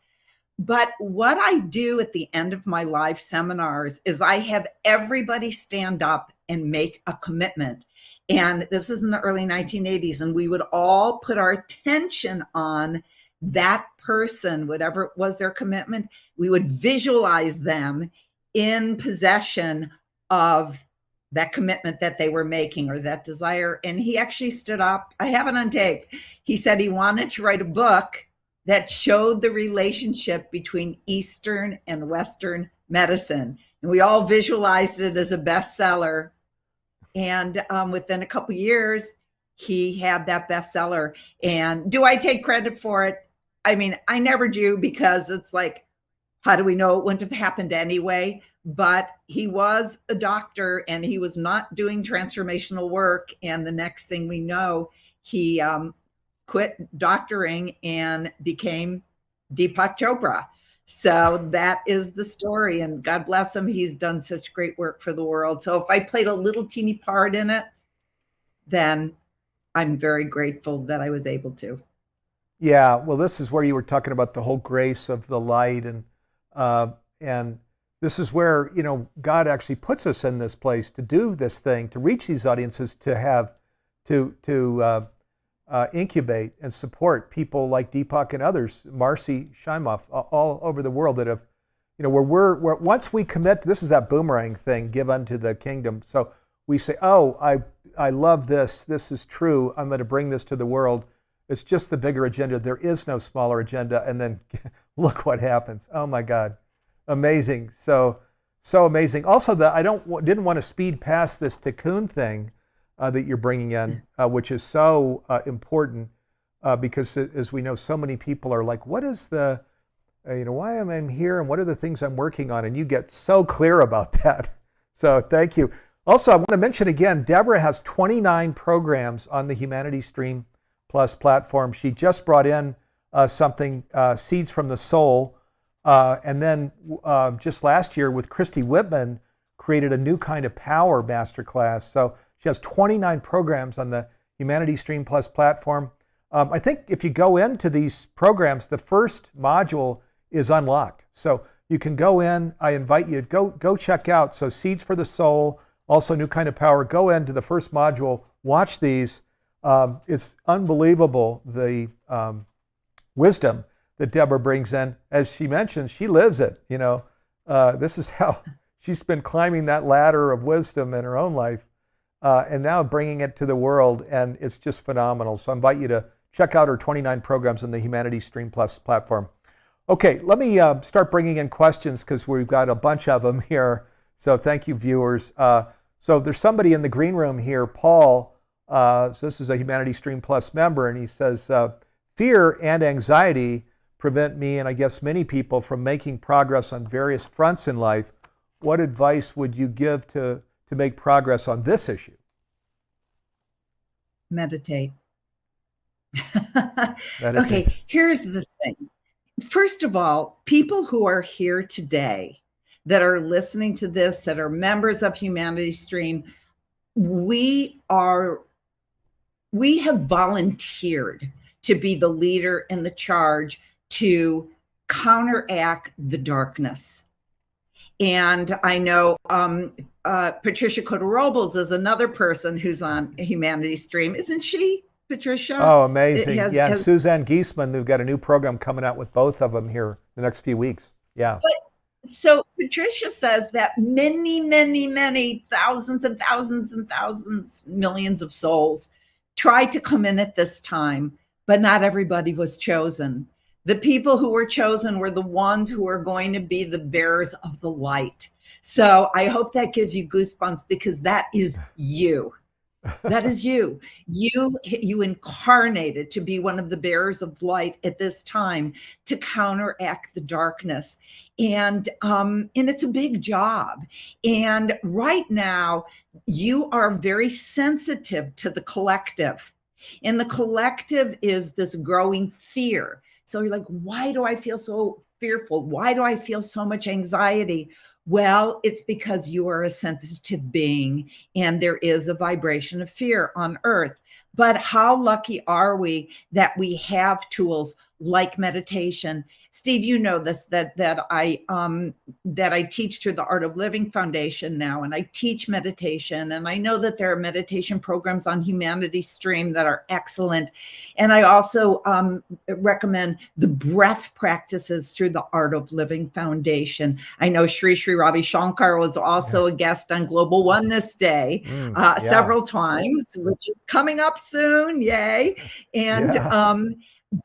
But what I do at the end of my live seminars is I have everybody stand up and make a commitment. And this is in the early 1980s. And we would all put our attention on that person, whatever was their commitment. We would visualize them in possession of that commitment that they were making or that desire. And he actually stood up. I have it on tape. He said he wanted to write a book that showed the relationship between Eastern and Western medicine. And we all visualized it as a bestseller. And within a couple of years, he had that bestseller. And do I take credit for it? I mean, I never do, because it's like, how do we know it wouldn't have happened anyway? But he was a doctor and he was not doing transformational work. And the next thing we know, he quit doctoring and became Deepak Chopra. So that is the story, and God bless him. He's done such great work for the world. So if I played a little teeny part in it, then I'm very grateful that I was able to. Yeah, well, this is where you were talking about the whole grace of the light, and this is where, you know, God actually puts us in this place to do this thing, to reach these audiences, to have to incubate and support people like Deepak and others, Marcy Shimoff, all over the world that have, you know, where once we commit, this is that boomerang thing, give unto the kingdom. So we say, oh, I love this. This is true. I'm going to bring this to the world. It's just the bigger agenda. There is no smaller agenda. And then look what happens. Oh my God. Amazing. So amazing. Also, I didn't want to speed past this cocoon thing that you're bringing in, which is so important, because as we know, so many people are like, what is the, why am I here, and what are the things I'm working on? And you get so clear about that. So thank you. Also, I want to mention again, Debra has 29 programs on the Humanity Stream Plus platform. She just brought in something, Seeds from the Soul, and then just last year with Christy Whitman, created a new kind of power masterclass. So she has 29 programs on the Humanity Stream Plus platform. I think if you go into these programs, the first module is unlocked. So you can go in, I invite you, go check out. So Seeds for the Soul, also New Kind of Power, go into the first module, watch these. It's unbelievable, the wisdom that Debra brings in. As she mentioned, she lives it. This is how she's been climbing that ladder of wisdom in her own life, and now bringing it to the world, and it's just phenomenal. So I invite you to check out her 29 programs on the Humanity Stream Plus platform. Okay, let me start bringing in questions because we've got a bunch of them here. So thank you, viewers. So there's somebody in the green room here, Paul. So this is a Humanity Stream Plus member, and he says, fear and anxiety prevent me, and I guess many people, from making progress on various fronts in life. What advice would you give to make progress on this issue? Meditate. Meditate. Okay, here's the thing. First of all, people who are here today that are listening to this, that are members of Humanity Stream, we have volunteered to be the leader and the charge to counteract the darkness. And I know Patricia Cota-Robles is another person who's on Humanity Stream, isn't she, Patricia? Oh, amazing. Suzanne Giesman, they've got a new program coming out with both of them here the next few weeks. Yeah. So Patricia says that many, many, many thousands and thousands and thousands, millions of souls tried to come in at this time, but not everybody was chosen. The people who were chosen were the ones who are going to be the bearers of the light. So I hope that gives you goosebumps, because that is you. That is you. You incarnated to be one of the bearers of light at this time to counteract the darkness. And it's a big job. And right now, you are very sensitive to the collective. And the collective is this growing fear. So you're like, why do I feel so fearful? Why do I feel so much anxiety? Well, it's because you are a sensitive being, and there is a vibration of fear on earth. But how lucky are we that we have tools like meditation? Steve, you know this, that I teach through the Art of Living Foundation now, and I teach meditation, and I know that there are meditation programs on Humanity Stream that are excellent. And I also recommend the breath practices through the Art of Living Foundation. I know Sri Ravi Shankar was also a guest on Global Oneness Day several times, which is coming up soon. Yay. And but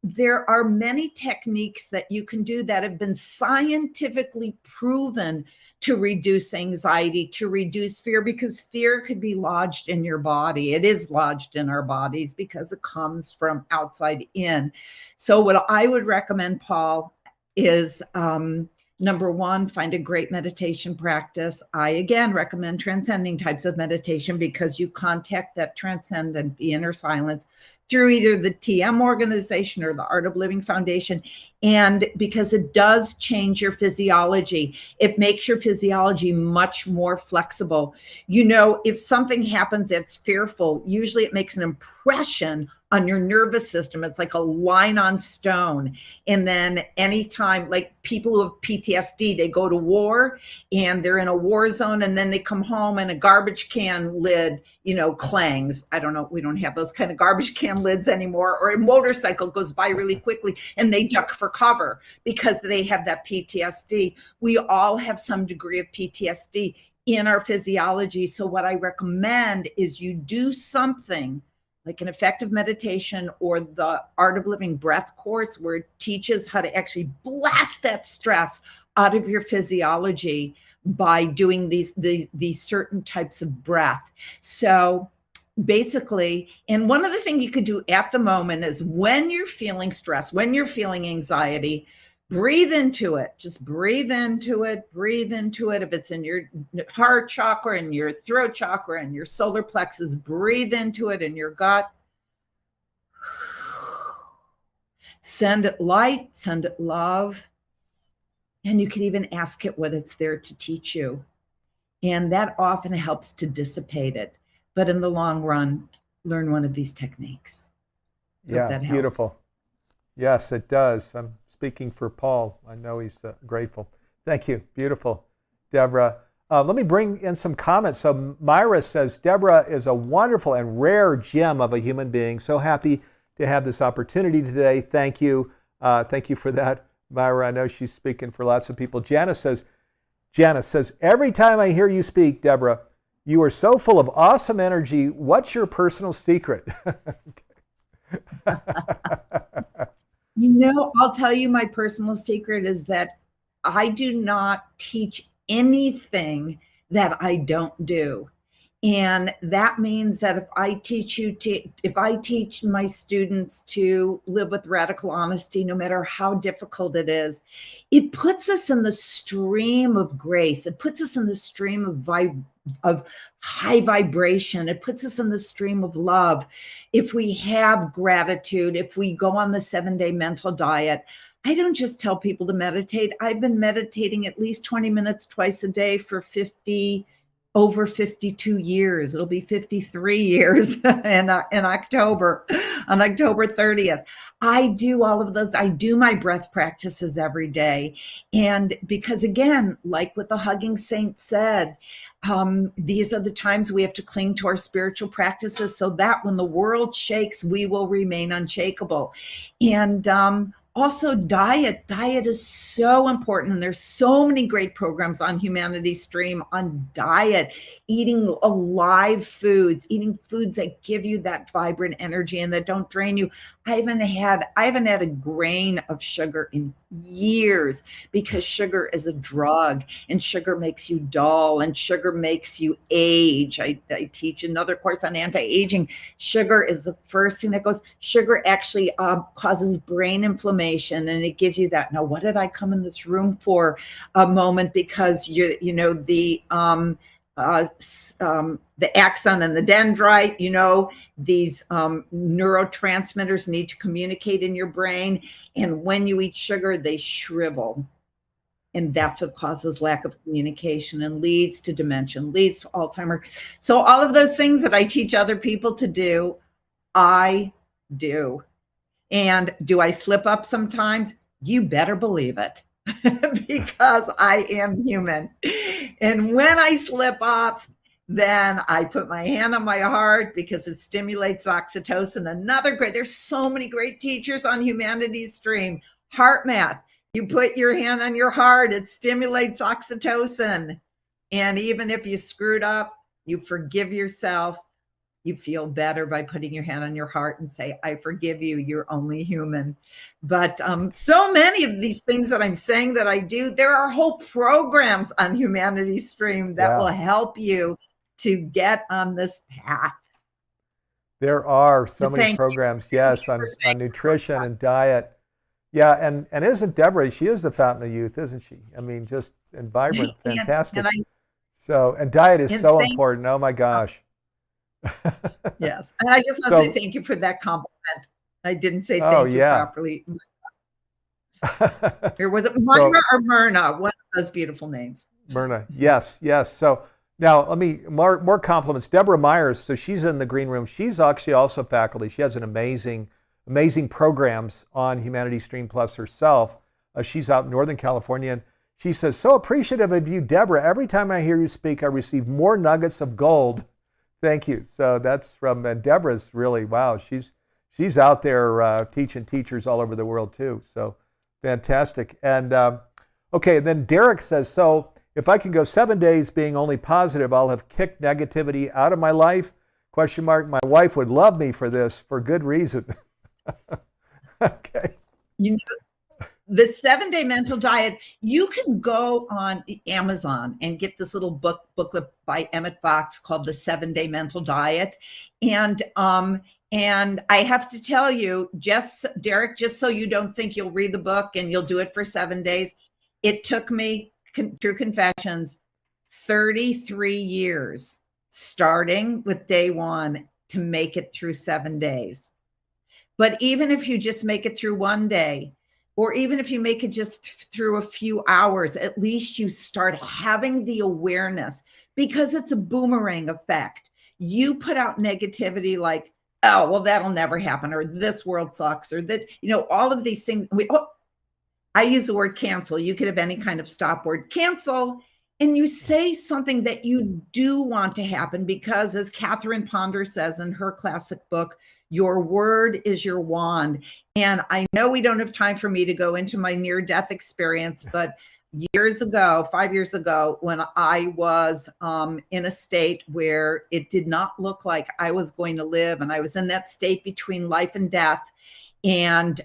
there are many techniques that you can do that have been scientifically proven to reduce anxiety, to reduce fear, because fear could be lodged in your body. It is lodged in our bodies because it comes from outside in. So what I would recommend, Paul, is number one, find a great meditation practice. I, again, recommend transcending types of meditation, because you contact that transcendent, the inner silence, through either the TM organization or the Art of Living Foundation. And because it does change your physiology, it makes your physiology much more flexible. You know, if something happens that's fearful, usually it makes an impression on your nervous system. It's like a line on stone. And then anytime, like people who have PTSD, they go to war and they're in a war zone, and then they come home and a garbage can lid, clangs. I don't know. We don't have those kind of garbage can lids anymore. Or a motorcycle goes by really quickly and they duck for cover because they have that PTSD. We all have some degree of PTSD in our physiology. So what I recommend is you do something like an effective meditation or the Art of Living breath course, where it teaches how to actually blast that stress out of your physiology by doing these certain types of breath. So basically, and one other thing you could do at the moment is, when you're feeling stress, when you're feeling anxiety, breathe into it. Just breathe into it. Breathe into it. If it's in your heart chakra and your throat chakra and your solar plexus, breathe into it in your gut. Send it light, send it love. And you can even ask it what it's there to teach you. And that often helps to dissipate it. But in the long run, learn one of these techniques. Yeah, that beautiful. Yes, it does. I'm speaking for Paul. I know he's grateful. Thank you. Beautiful, Debra. Let me bring in some comments. So Myra says, Debra is a wonderful and rare gem of a human being. So happy to have this opportunity today. Thank you. Thank you for that, Myra. I know she's speaking for lots of people. Janice says, every time I hear you speak, Debra, you are so full of awesome energy. What's your personal secret? I'll tell you my personal secret is that I do not teach anything that I don't do. And that means that if I teach my students to live with radical honesty, no matter how difficult it is, it puts us in the stream of grace. It puts us in the stream of high vibration. It puts us in the stream of love. If we have gratitude, if we go on the 7-day mental diet, I don't just tell people to meditate. I've been meditating at least 20 minutes twice a day for over 52 years. It'll be 53 years in October, on October 30th. I do all of those. I do my breath practices every day. And because again, like what the Hugging Saint said, these are the times we have to cling to our spiritual practices so that when the world shakes, we will remain unshakable. And also diet is so important, and there's so many great programs on Humanity Stream on diet, eating alive foods, eating foods that give you that vibrant energy and that don't drain you. I haven't had a grain of sugar in years, because sugar is a drug, and sugar makes you dull, and sugar makes you age. I teach another course on anti-aging. Sugar is the first thing that goes. Sugar actually causes brain inflammation, and it gives you that, now what did I come in this room for a moment, because the axon and the dendrite, these neurotransmitters need to communicate in your brain. And when you eat sugar, they shrivel. And that's what causes lack of communication and leads to dementia, leads to Alzheimer's. So all of those things that I teach other people to do, I do. And do I slip up sometimes? You better believe it. Because I am human. And when I slip up, then I put my hand on my heart, because it stimulates oxytocin. There's so many great teachers on Humanity Stream. Heart math. You put your hand on your heart, it stimulates oxytocin. And even if you screwed up, you forgive yourself. You feel better by putting your hand on your heart and say, I forgive you, you're only human. But so many of these things that I'm saying that I do, there are whole programs on Humanity Stream that will help you to get on this path. There are so many programs, yes, on nutrition and diet. Yeah, and isn't Debra, she is the fountain of youth, isn't she? I mean, just and vibrant, fantastic. And diet is so important. Oh my gosh. Yes. And I just want to say thank you for that compliment. I didn't say thank you properly. Or was it Myra or Myrna? One of those beautiful names. Myrna. Yes. So now let me, more compliments. Debra Myers, so she's in the green room. She's actually also faculty. She has an amazing programs on Humanity Stream Plus herself. She's out in Northern California. And she says, so appreciative of you, Debra. Every time I hear you speak, I receive more nuggets of gold. Thank you. So that's from Debra's really, wow. She's out there teaching teachers all over the world too. So fantastic. And okay, then Derek says, so if I can go 7 days being only positive, I'll have kicked negativity out of my life? ? My wife would love me for this for good reason. Okay. The 7-day mental diet, you can go on Amazon and get this little booklet by Emmett Fox called The 7-Day Mental Diet. And I have to tell you, Derek, just so you don't think you'll read the book and you'll do it for 7 days, it took me, through confessions, 33 years, starting with day 1 to make it through 7 days. But even if you just make it through 1 day, or even if you make it just through a few hours, at least you start having the awareness, because it's a boomerang effect. You put out negativity like, oh, well, that'll never happen, or this world sucks, or that, all of these things. I use the word cancel. You could have any kind of stop word, cancel, and you say something that you do want to happen, because as Catherine Ponder says in her classic book, Your word is your wand. And I know we don't have time for me to go into my near-death experience, but years ago, 5 years ago, when I was in a state where it did not look like I was going to live, and I was in that state between life and death. And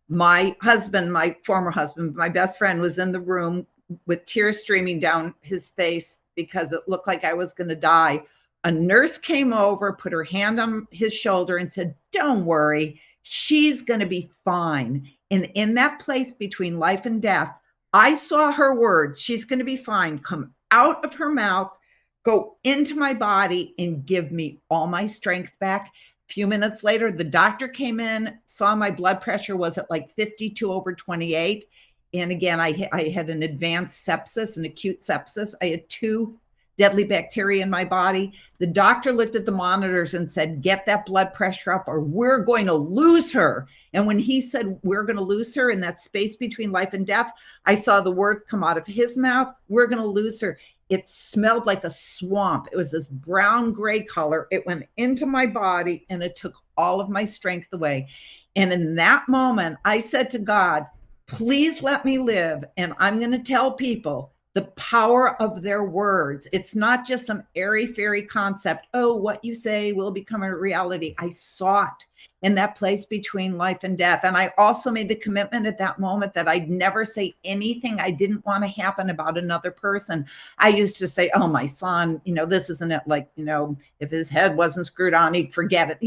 my husband, my former husband, my best friend, was in the room with tears streaming down his face because it looked like I was going to die. A nurse came over, put her hand on his shoulder and said, "Don't worry, she's going to be fine." And in that place between life and death, I saw her words, "She's going to be fine," come out of her mouth, go into my body, and give me all my strength back. A few minutes later, the doctor came in, saw my blood pressure was at like 52/28. And again, I had an advanced sepsis, an acute sepsis. I had 2 deadly bacteria in my body. The doctor looked at the monitors and said, "Get that blood pressure up or we're going to lose her." And when he said, "We're going to lose her," in that space between life and death, I saw the words come out of his mouth, "We're going to lose her." It smelled like a swamp. It was this brown gray color. It went into my body and it took all of my strength away. And in that moment, I said to God, "Please let me live. And I'm going to tell people the power of their words." It's not just some airy fairy concept. Oh, what you say will become a reality. I saw it in that place between life and death. And I also made the commitment at that moment that I'd never say anything I didn't want to happen about another person. I used to say, "Oh, my son, this isn't it, like, if his head wasn't screwed on, he'd forget it."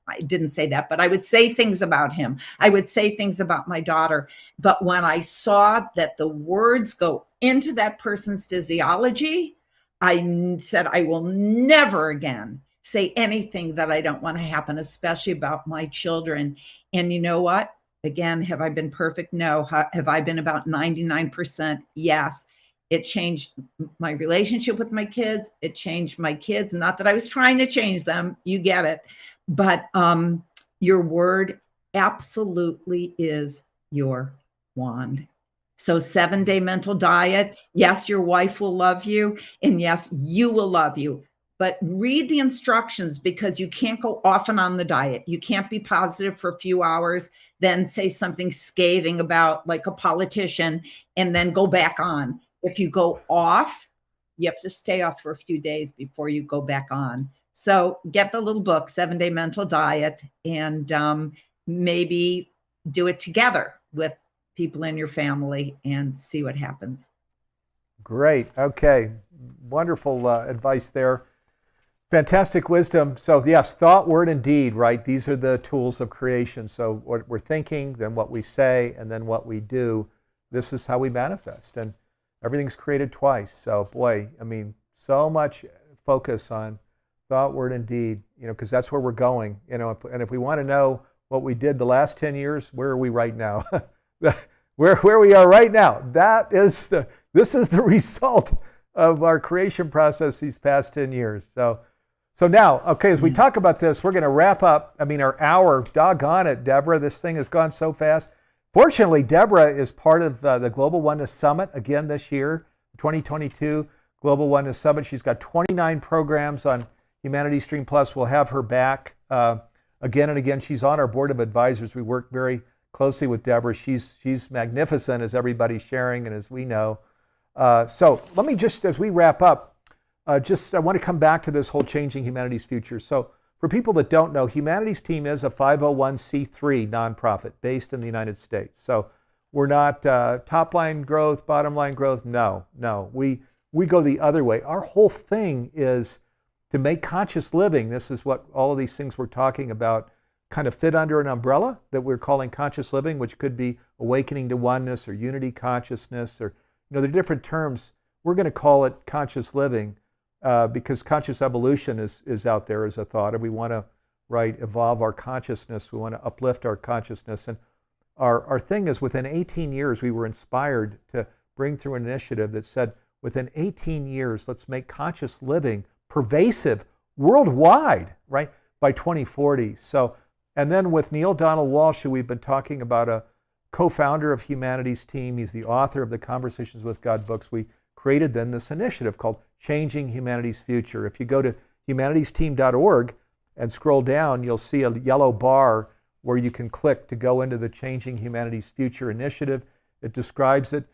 I didn't say that, but I would say things about him. I would say things about my daughter. But when I saw that the words go into that person's physiology, I said, I will never again say anything that I don't want to happen, especially about my children. And you know what? Again, have I been perfect? No. Have I been about 99%? Yes. It changed my relationship with my kids. It changed my kids. Not that I was trying to change them. You get it. But your word absolutely is your wand. So 7-day mental diet. Yes, your wife will love you. And yes, you will love you. But read the instructions, because you can't go off and on the diet. You can't be positive for a few hours, then say something scathing about like a politician, and then go back on. If you go off, you have to stay off for a few days before you go back on. So get the little book, 7-Day Mental Diet, and maybe do it together with people in your family and see what happens. Great. Okay. Wonderful advice there. Fantastic wisdom. So yes, thought, word, and deed, right? These are the tools of creation. So what we're thinking, then what we say, and then what we do, this is how we manifest. And everything's created twice. So boy, I mean, so much focus on thought, word, and deed, because that's where we're going. And if we want to know what we did the last 10 years, where are we right now? where we are right now. This is the result of our creation process these past 10 years. So now, okay, as we talk about this, we're going to wrap up. I mean, our hour, doggone it, Debra, this thing has gone so fast. Fortunately, Debra is part of the Global Oneness Summit again this year, 2022 Global Oneness Summit. She's got 29 programs on Humanity Stream Plus. We'll have her back again and again. She's on our board of advisors. We work very closely with Debra. She's magnificent, as everybody's sharing and as we know. So let me just, as we wrap up, I want to come back to this whole changing humanity's future. So for people that don't know, Humanities Team is a 501c3 nonprofit based in the United States. So we're not top line growth, bottom line growth. No. We go the other way. Our whole thing is to make conscious living. This is what all of these things we're talking about kind of fit under an umbrella that we're calling conscious living, which could be awakening to oneness or unity consciousness, or there are different terms. We're going to call it conscious living because conscious evolution is out there as a thought, and we want to evolve our consciousness. We want to uplift our consciousness, and our thing is within 18 years we were inspired to bring through an initiative that said within 18 years let's make conscious living pervasive worldwide, right, by 2040. So, and then with Neil Donald Walsh, who we've been talking about, a co-founder of Humanities Team, he's the author of the Conversations with God books. We created then this initiative called Changing Humanity's Future. If you go to humanitiesteam.org, and scroll down, you'll see a yellow bar where you can click to go into the Changing Humanity's Future initiative. It describes it.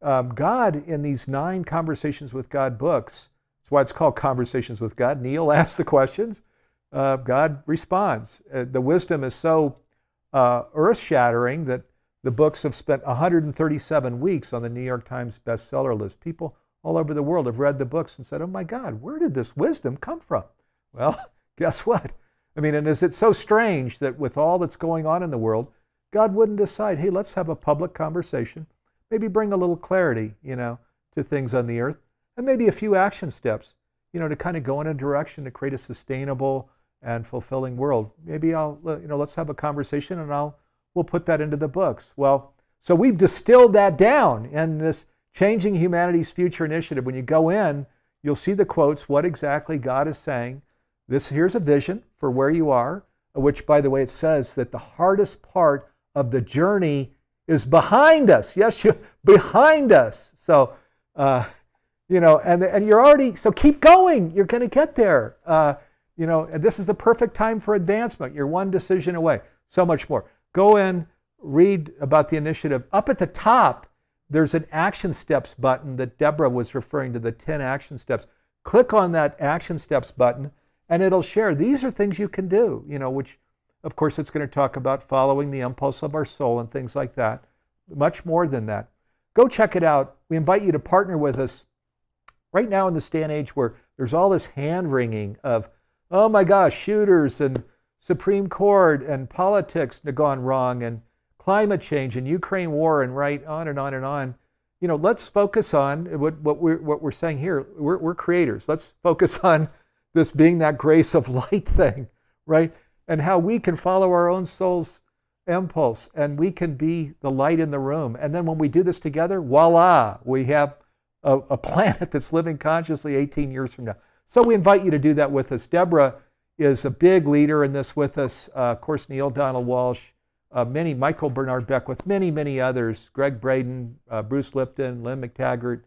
God, in these 9 Conversations with God books, that's why it's called Conversations with God. Neil asks the questions, God responds. The wisdom is so earth-shattering that the books have spent 137 weeks on the New York Times bestseller list. People all over the world have read the books and said, oh my God, where did this wisdom come from? Well, guess what? I mean, and is it so strange that with all that's going on in the world, God wouldn't decide, hey, let's have a public conversation, maybe bring a little clarity, to things on the earth, and maybe a few action steps, to kind of go in a direction to create a sustainable and fulfilling world. Maybe let's have a conversation and we'll put that into the books. Well, so we've distilled that down in this Changing Humanity's Future initiative. When you go in, you'll see the quotes, what exactly God is saying. Here's a vision for where you are, which, by the way, it says that the hardest part of the journey is behind us. Yes, behind us. So, and you're already, so keep going. You're going to get there. And this is the perfect time for advancement. You're one decision away. So much more. Go in, read about the initiative. Up at the top, there's an action steps button that Debra was referring to, the 10 action steps. Click on that action steps button, and it'll share, these are things you can do, which, of course, it's going to talk about following the impulse of our soul and things like that. Much more than that. Go check it out. We invite you to partner with us right now in this day and age where there's all this hand-wringing of, oh my gosh, shooters and Supreme Court and politics have gone wrong and climate change and Ukraine war and right on and on and on. Let's focus on what we're saying here. We're creators. Let's focus on this being that grace of light thing, right? And how we can follow our own soul's impulse and we can be the light in the room. And then when we do this together, voila, we have a planet that's living consciously 18 years from now. So we invite you to do that with us. Debra is a big leader in this with us. Of course, Neil Donald Walsh, Michael Bernard Beckwith, many others, Greg Braden, Bruce Lipton, Lynn McTaggart,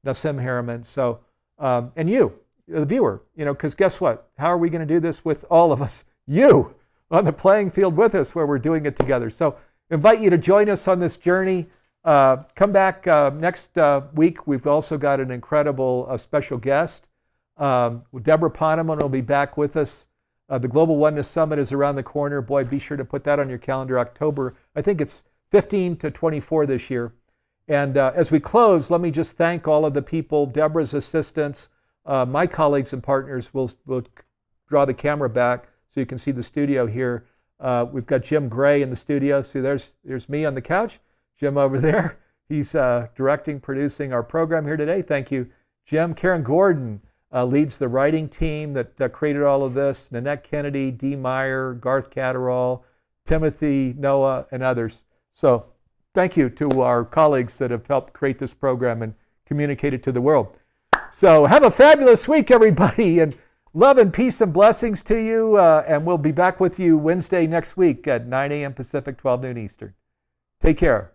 Nassim Harriman. So, and you, the viewer, because guess what? How are we going to do this with all of us? You on the playing field with us where we're doing it together. So invite you to join us on this journey. Come back next week. We've also got an incredible special guest. Debra Poneman will be back with us. The Global Oneness Summit is around the corner. Boy, be sure to put that on your calendar. October, I think it's 15 to 24 this year. And as we close, let me just thank all of the people, Debra's assistants, my colleagues and partners. We'll draw the camera back so you can see the studio here. We've got Jim Gray in the studio. See, there's me on the couch. Jim over there. He's directing, producing our program here today. Thank you, Jim. Karen Gordon leads the writing team that created all of this. Nanette Kennedy, Dee Meyer, Garth Catterall, Timothy, Noah, and others. So thank you to our colleagues that have helped create this program and communicate it to the world. So have a fabulous week, everybody, and love and peace and blessings to you. And we'll be back with you Wednesday next week at 9 a.m. Pacific, 12 noon Eastern. Take care.